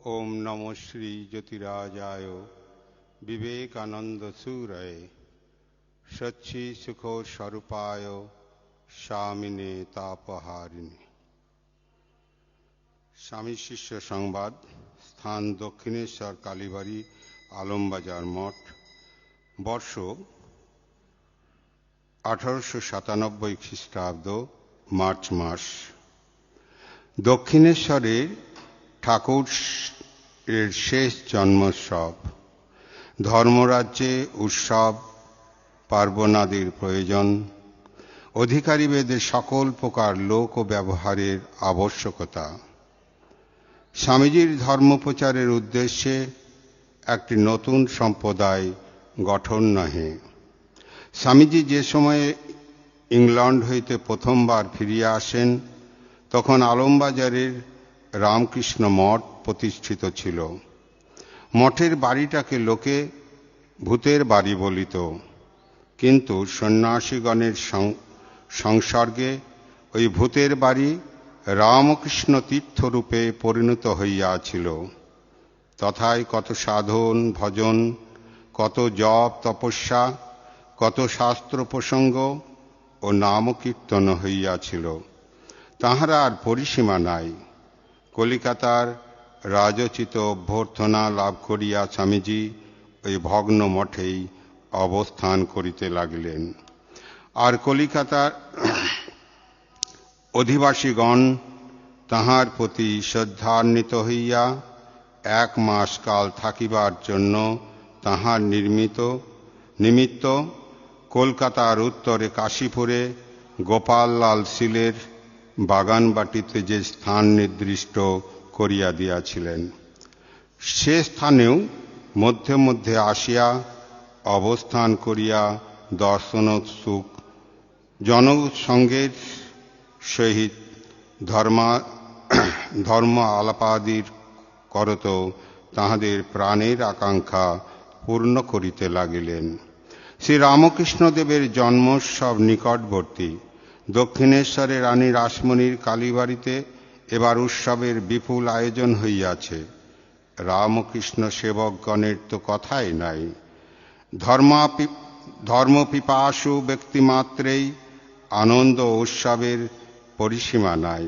ओम नमो श्री ज्योतिराजाय विवेकानंद सूरय सच्ची सुखो स्वरूपाय स्वामिने तापहारिणे। स्वामी शिष्य संवाद। स्थान दक्षिणेश्वर कालीबाड़ी आलमबाजार मठ। वर्ष 1897 ख्रीष्टाब्द मार्च मास। दक्षिणेश्वरेर ठाकुर এর শেষ জন্মোৎসব। ধর্মরাজ্যে উৎসব পার্বণাদির প্রয়োজন। অধিকারী বেদে সকল প্রকার লোক ও ব্যবহারের আবশ্যকতা। স্বামীজির ধর্মপ্রচারের উদ্দেশ্যে একটি নতুন সম্প্রদায় গঠন নহে। স্বামীজি যে সময়ে ইংল্যান্ড হইতে প্রথমবার ফিরিয়া আসেন তখন আলমবাজারের রামকৃষ্ণ মঠ প্রতিষ্ঠিত ছিল। মঠের বাড়িটাকে লোকে ভূতের বাড়ি বলিত, কিন্তু সন্ন্যাসীগণের সংসর্গে ওই ভূতের বাড়ি রামকৃষ্ণ তীর্থরূপে পরিণত হইয়াছিল। তথায় কত সাধন ভজন, কত জপ তপস্যা, কত শাস্ত্র প্রসঙ্গ ও নামকীর্তন হইয়াছিল, তাহারা আর পরিসীমা নাই। কলিকাতার রাজোচিত অভ্যর্থনা লাভ করিয়া স্বামীজি ওই ভগ্ন মঠেই অবস্থান করিতে লাগিলেন। আর কলিকাতার অধিবাসীগণ তাহার প্রতি শ্রদ্ধান্বিত হইয়া 1 মাস কাল থাকিবার জন্য তাহার নিমিত্ত কলকাতার উত্তরে কাশীপুরে গোপাললাল শীলের বাগানবাটিতে যে স্থান নির্দিষ্ট করিয়া দিয়াছিলেন, সে স্থানেও মধ্যে মধ্যে আসিয়া অবস্থান করিয়া দর্শনোৎসুক জনসঙ্গের সহিত ধর্ম আলাপাদির করত তাহাদের প্রাণের আকাঙ্ক্ষা পূর্ণ করিতে লাগিলেন। শ্রী রামকৃষ্ণদেবের জন্মোৎসব নিকটবর্তী। দক্ষিণেশ্বরে রানী রাসমণির কালীবাড়িতে এবার উৎসবের বিপুল আয়োজন হইয়াছে। রামকৃষ্ণ সেবকগণের তো কথাই নাই। ধর্মপিপাসু ব্যক্তিমাত্রেই আনন্দ উৎসবের পরিসীমা নাই।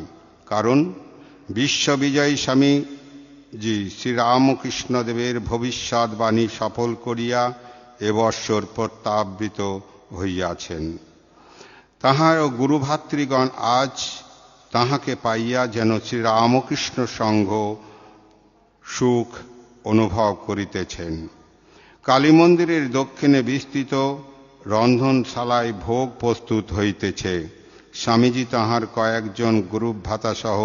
কারণ বিশ্ববিজয়ী স্বামীজি শ্রীরামকৃষ্ণদেবের ভবিষ্যৎবাণী সফল করিয়া এবৎসর প্রত্যাবৃত হইয়াছেন। তাহার গুরুভাতৃগণ আজ তাহাকে পাইয়া যেন শ্রীরামকৃষ্ণ সঙ্গ সুখ অনুভব করিতেছেন। কালী মন্দিরের দক্ষিণে বিস্তৃত রন্ধনশালায় ভোগ প্রস্তুত হইতেছে। স্বামীজি তাহার কয়েকজন গ্রুপ ভাতা সহ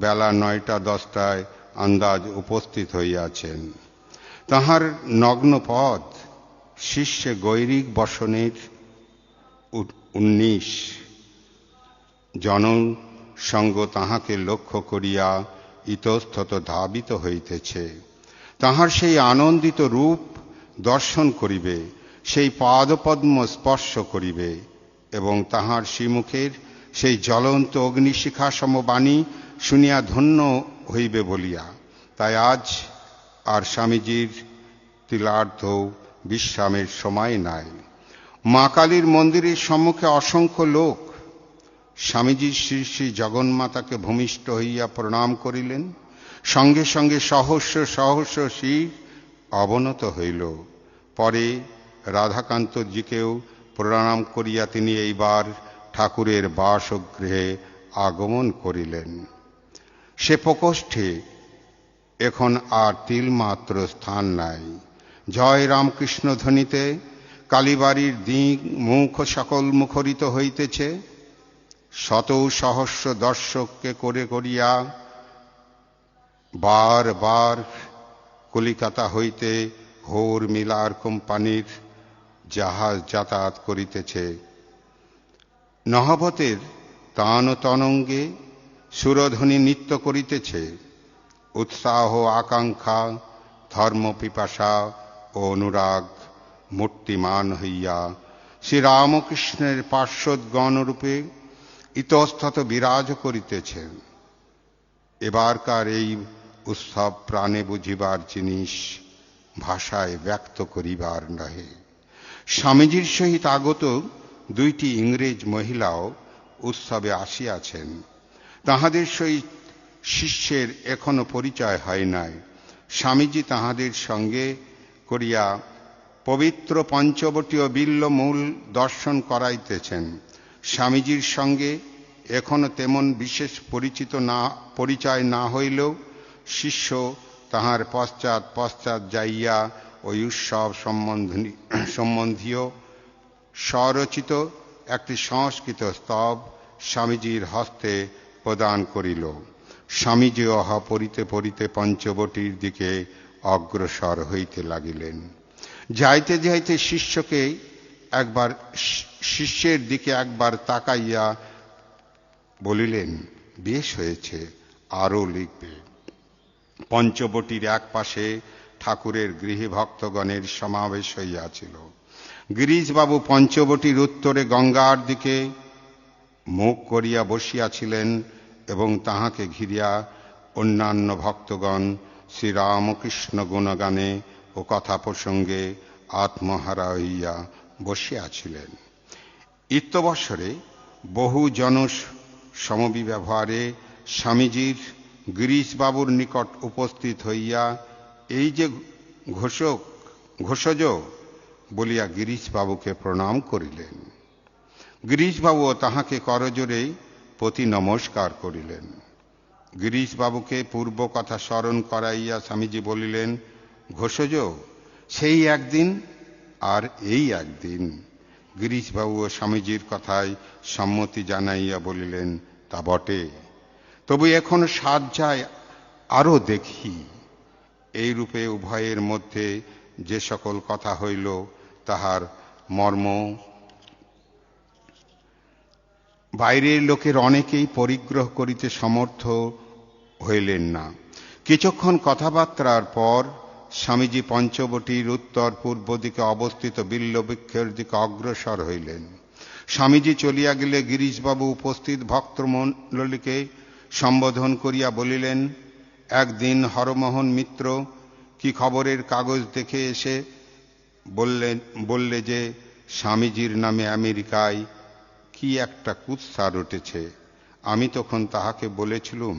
বেলা 9টা-10টায় আন্দাজ উপস্থিত হইয়াছেন। তাহার নগ্ন পদ শীর্ষে গৈরিক বসনের 19 জনসঙ্গ তাহাকে লক্ষ্য করিয়া ইতস্তত ধাবিত হইতেছে। তাহার সেই আনন্দিত রূপ দর্শন করিবে, সেই পাদপদ্ম স্পর্শ করিবে এবং তাহার শ্রীমুখের সেই জ্বলন্ত অগ্নিশিখা সমবাণী শুনিয়া ধন্য হইবে বলিয়া। তাই আজ আর স্বামীজির তিলার্ধ বিশ্রামের সময় নাই। মা কালীর মন্দিরের সম্মুখে অসংখ্য লোক স্বামীজির শ্রী শ্রী জগন্মাতাকে ভূমিষ্ঠ হইয়া প্রণাম করিলেন। সঙ্গে সঙ্গে সহস্র সহস্র শির অবনত হইল। পরে রাধাকান্তজিকেও প্রণাম করিয়া তিনি এইবার ঠাকুরের বাসগৃহে আগমন করিলেন। সে প্রকোষ্ঠে এখন আর তিলমাত্র স্থান নাই। জয় রামকৃষ্ণ ধ্বনিতে কালীবাড়ির দিক মুখ সকল মুখরিত হইতেছে। শত সহস্র দর্শককে করে করিয়া বার বার কলিকাতা হইতে হোর মিলার কোম্পানির জাহাজ যাতায়াত করিতেছে। নহবতের তান তনঙ্গে সুরধ্বনি নৃত্য করিতেছে। উৎসাহ আকাঙ্ক্ষা ধর্মপিপাসা ও অনুরাগ মূর্তিমান হইয়া শ্রীরামকৃষ্ণের পার্শ্বদগণরূপে ইতস্তত বিরাজ করিতেছেন। এবারকার এই উৎসব প্রাণে বুঝিবার জিনিস, ভাষায় ব্যক্ত করিবার নহে। স্বামীজির সহিত আগত দুইটি ইংরেজ মহিলাও উৎসবে আসিয়াছেন। তাহাদের সহিত শিষ্যের এখনো পরিচয় হয় নাই। স্বামীজি তাহাদের সঙ্গে করিয়া পবিত্র পঞ্চবটীয় বিল্বমূল দর্শন করাইতেছেন। স্বামীজির সঙ্গে এখনো তেমন বিশেষ পরিচয় না হইলেও শিষ্য তাহার পশ্চাৎ পশ্চাৎ যাইয়া ওই উৎসব সম্বন্ধীয় স্বরচিত একটি সংস্কৃত স্তব স্বামীজির হস্তে প্রদান করিল। স্বামীজি উহা পড়িতে পড়িতে পঞ্চবটীর দিকে অগ্রসর হইতে লাগিলেন। যাইতে যাইতে শিষ্যের দিকে একবার তাকাইয়া বলিলেন, বেশ হয়েছে, আরো লিখবে। পঞ্চবটীর এক পাশে ঠাকুরের গৃহী ভক্তগণের সমাবেশ হইয়াছিল। গিরিশবাবু পঞ্চবটীর উত্তরে গঙ্গার দিকে মুখ করিয়া বসিয়াছিলেন এবং তাহাকে ঘিরিয়া অন্যান্য ভক্তগণ শ্রীরামকৃষ্ণ গুণগানে ও কথা প্রসঙ্গে আত্মহারা হইয়া বসিয়াছিলেন। ইত্যবসরে বহু জন সমবিব্যবহারে স্বামীজির গিরিশবাবুর নিকট উপস্থিত হইয়া এই যে ঘোষজ বলিয়া গিরিশবাবুকে প্রণাম করিলেন। গিরিশবাবুও তাহাকে করজোড়ে প্রতি নমস্কার করিলেন। গিরিশবাবুকে পূর্ব কথা স্মরণ করাইয়া স্বামীজি বলিলেন, ঘোষজ, সেই একদিন আর এই একদিন। গিরিশবাবুও স্বামীজির কথায় সম্মতি জানাইয়া বলিলেন, তা বটে, তবু এখন সাধ যায় আরো দেখি। এই রূপে উভয়ের মধ্যে যে সকল কথা হইল তাহার মর্ম বাইরের লোকের অনেকেই পরিগ্রহ করিতে সমর্থ হইলেন না। কিছুক্ষণ কথাবার্তার পর স্বামীজি পঞ্চবটীর উত্তর পূর্ব দিকে অবস্থিত বিল্ববৃক্ষের দিকে অগ্রসর হইলেন। স্বামীজি চলিয়া গেলে গিরিশবাবু উপস্থিত ভক্তমণ্ডলীকে সম্বোধন করিয়া বলিলেন, একদিন হরমোহন মিত্র কি খবরের কাগজ দেখে এসে বললে যে স্বামীজির নামে আমেরিকায় কি একটা কুৎসা রটেছে। আমি তখন তাহাকে বলেছিলুম,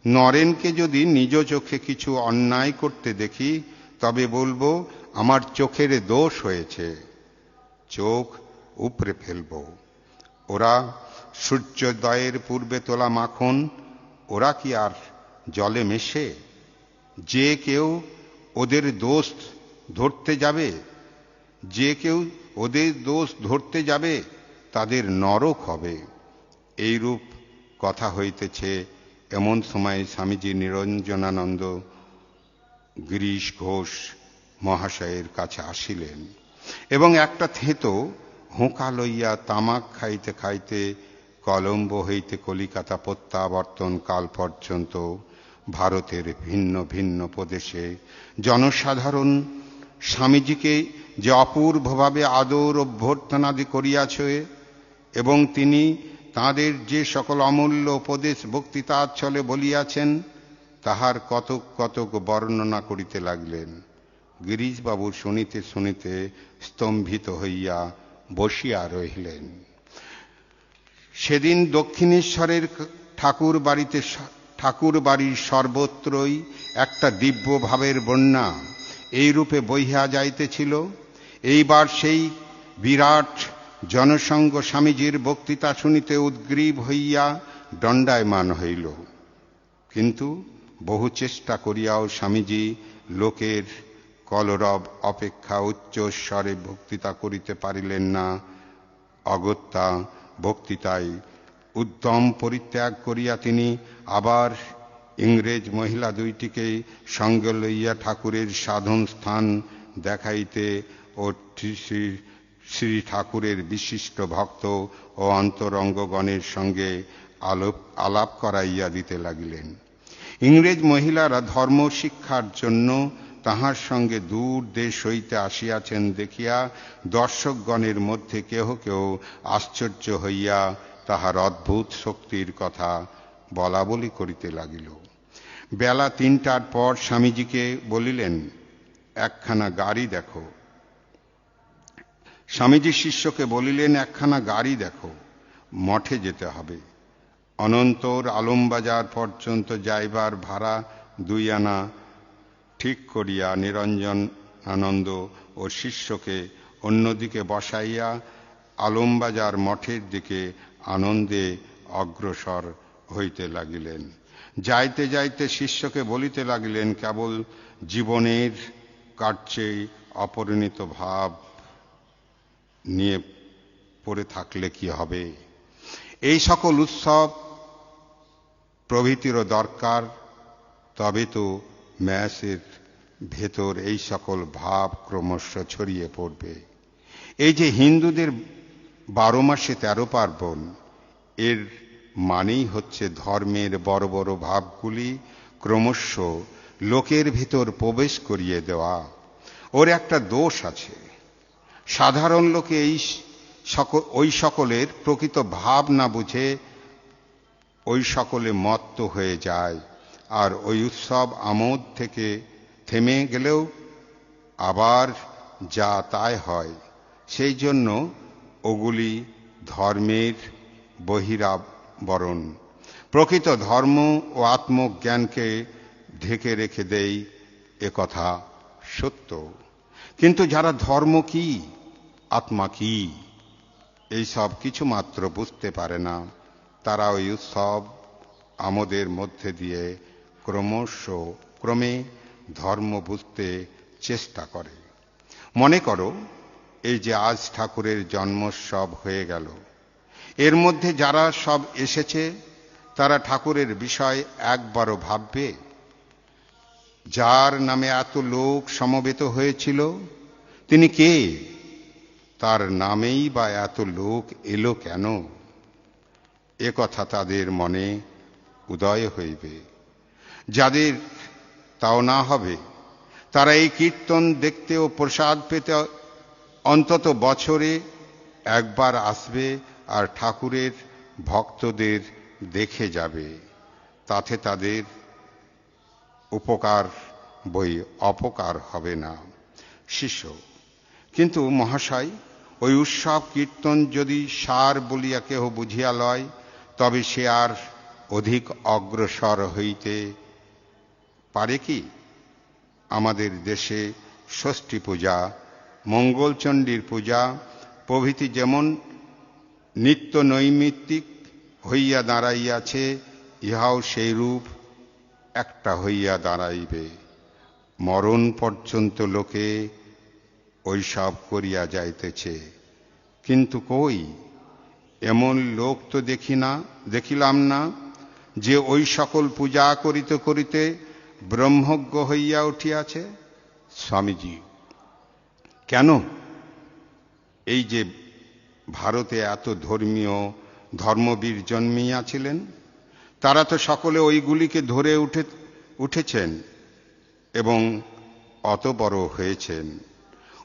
নরেনকে যদি নিজ চোখে কিছু অন্যায় করতে দেখি তবে বলবো আমার চোখের দোষ হয়েছে, চোখ উপড়ে ফেলব। ওরা সূর্যোদয়ের পূর্বে তোলা মাখন, ওরা কি আর জলে মেশে? যে কেউ ওদের দোষ ধরতে যাবে তাদের নরক হবে। এইরূপ কথা হইতেছে। এমন সময় স্বামীজি নিরঞ্জনানন্দ গিরিশ ঘোষ মহাশয়ের কাছে আসিলেন এবং একটা থেঁতো হোঁকা লইয়া তামাক খাইতে খাইতে কলম্বো হইতে কলিকাতা প্রত্যাবর্তন কাল পর্যন্ত ভারতের ভিন্ন ভিন্ন প্রদেশে জনসাধারণ স্বামীজিকে যে অপূর্বভাবে আদর অভ্যর্থনাদি করিয়াছে এবং তিনি তাঁদের যে সকল অমূল্য উপদেশ বক্তৃতাচ্ছলে বলিয়াছেন তাহার কতক কতক বর্ণনা করিতে লাগলেন। গিরিশবাবু শুনিতে শুনিতে স্তম্ভিত হইয়া বসিয়া রহিলেন। সেদিন দক্ষিণেশ্বরের ঠাকুর বাড়ির সর্বত্রই একটা দিব্য ভাবের বন্যা এইরূপে বহিয়া যাইতেছিল। এইবার সেই বিরাট জনসংঘ স্বামীজির বক্তৃতা শুনিতে উদ্গ্রীব হইয়া দণ্ডায়মান হইল। কিন্তু বহু চেষ্টা করিয়াও স্বামীজি লোকের কলরব অপেক্ষা উচ্চ স্বরে বক্তৃতা করিতে পারিলেন না। অগত্যা বক্তৃতায় উদ্যম পরিত্যাগ করিয়া তিনি আবার ইংরেজ মহিলা দুইটিকে সঙ্গে লইয়া ঠাকুরের সাধন স্থান দেখাইতে ও শ্রী ঠাকুরের বিশিষ্ট ভক্ত ও অন্তরঙ্গগণের সঙ্গে আলাপ করাইয়া দিতে লাগিলেন। ইংরেজ মহিলারা ধর্ম শিক্ষার জন্য তাহার সঙ্গে দূর দেশ হইতে আসিয়াছেন দেখিয়া দর্শকগণের মধ্যে কেহ কেউ আশ্চর্য হইয়া তাহার অদ্ভুত শক্তির কথা বলা বলি করিতে লাগিল। বেলা 3টার পর স্বামীজিকে বলিলেন, একখানা গাড়ি দেখো। স্বামীজি শিষ্যকে বলিলেন, একখানা গাড়ি দেখো, মঠে যেতে হবে। অনন্তর আলমবাজার পর্যন্ত যাইবার ভাড়া 2 আনা ঠিক করিয়া নিরঞ্জন আনন্দ ও শিষ্যকে অন্যদিকে বসাইয়া আলমবাজার মঠের দিকে আনন্দে অগ্রসর হইতে লাগিলেন। যাইতে যাইতে শিষ্যকে বলিতে লাগিলেন, কেবল জীবনের কার্যে অপরিণত ভাব নিয়ে পড়ে থাকলে কি হবে? এই সকল উৎসব প্রভৃতিরও দরকার, তবে তো ম্যাসের ভেতর এই সকল ভাব ক্রমশ ছড়িয়ে পড়বে। এই যে হিন্দুদের 12 মাসে 13 পার্বণ, এর মানেই হচ্ছে ধর্মের বড় বড় ভাবগুলি ক্রমশ লোকের ভিতর প্রবেশ করিয়ে দেওয়া। ওর একটা দোষ আছে, সাধারণ লোকে ওই সকলের প্রকৃত ভাব না বুঝে ওই সকলে মত্ত হয়ে যায়, আর ওই উৎসব আমোদ থেকে থেমে গেলেও আবার যা তাই হয়। সেই জন্য ওগুলি ধর্মের বহিরাবরণ, প্রকৃত ধর্ম ও আত্মজ্ঞানকে ঢেকে রেখে দেয়, একথা সত্য। কিন্তু যারা ধর্ম কি, আত্মা কি, এই সব কিছু মাত্র বুঝতে পারে না, তারা ওই উৎসব আমাদের মধ্যে দিয়ে ক্রমে ধর্ম বুঝতে চেষ্টা করে। মনে করো, এই যে আজ ঠাকুরের জন্মোৎসব হয়ে গেল, এর মধ্যে যারা সব এসেছে তারা ঠাকুরের বিষয় একবারও ভাববে? যার নামে এত লোক সমবেত হয়েছিল, তিনি কে? তার নামেই বা এত লোক এলো কেন? এ কথা তাদের মনে উদয় হইবে। যাদের তাও না হবে, তারা এই কীর্তন দেখতে ও প্রসাদ পেতে অন্তত বছরে একবার আসবে আর ঠাকুরের ভক্তদের দেখে যাবে। তাতে তাদের উপকার বই অপকার হবে না। শিষ্য: কিন্তু মহাশয়, ওই উৎসব কীর্তন যদি সার বলিয়া কেহ বুঝিয়া লয়, তবে সে আর অধিক অগ্রসর হইতে পারে কি? আমাদের দেশে ষষ্ঠী পূজা, মঙ্গলচণ্ডীর পূজা প্রভৃতি যেমন নিত্য নৈমিত্তিক হইয়া দাঁড়াইয়াছে, ইহাও সেই রূপ একটা হইয়া দাঁড়াইবে। মরণ পর্যন্ত লোকে ওইসব করিয়া যাইতেছে, কিন্তু কই এমন লোক তো দেখিলাম না যে ওই সকল পূজা করিতে করিতে ব্রহ্মজ্ঞ হইয়া উঠিয়াছে। স্বামীজি: কেন? এই যে ভারতে এত ধর্মবীর জন্মিয়াছিলেন, তারা তো সকলে ওইগুলিকে ধরে উঠেছেন এবং অত বড় হয়েছেন।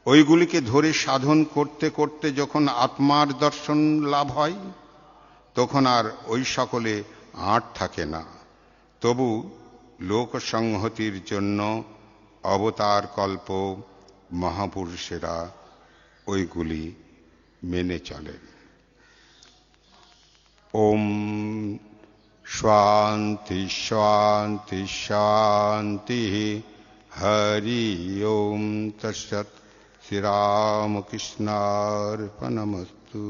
ওইগুলিকে ধরে সাধন করতে করতে যখন আত্মার দর্শন লাভ হয়, তখন আর ওই সকলে আঁট থাকে না। তবু লোকসংহতির জন্য অবতার কল্প মহাপুরুষেরা ওইগুলি মেনে চলেন। ওম শান্তি শান্তি শান্তি। হরি ওম তৎসৎ। শ্রীরামকৃষ্ণার্পণমস্তু।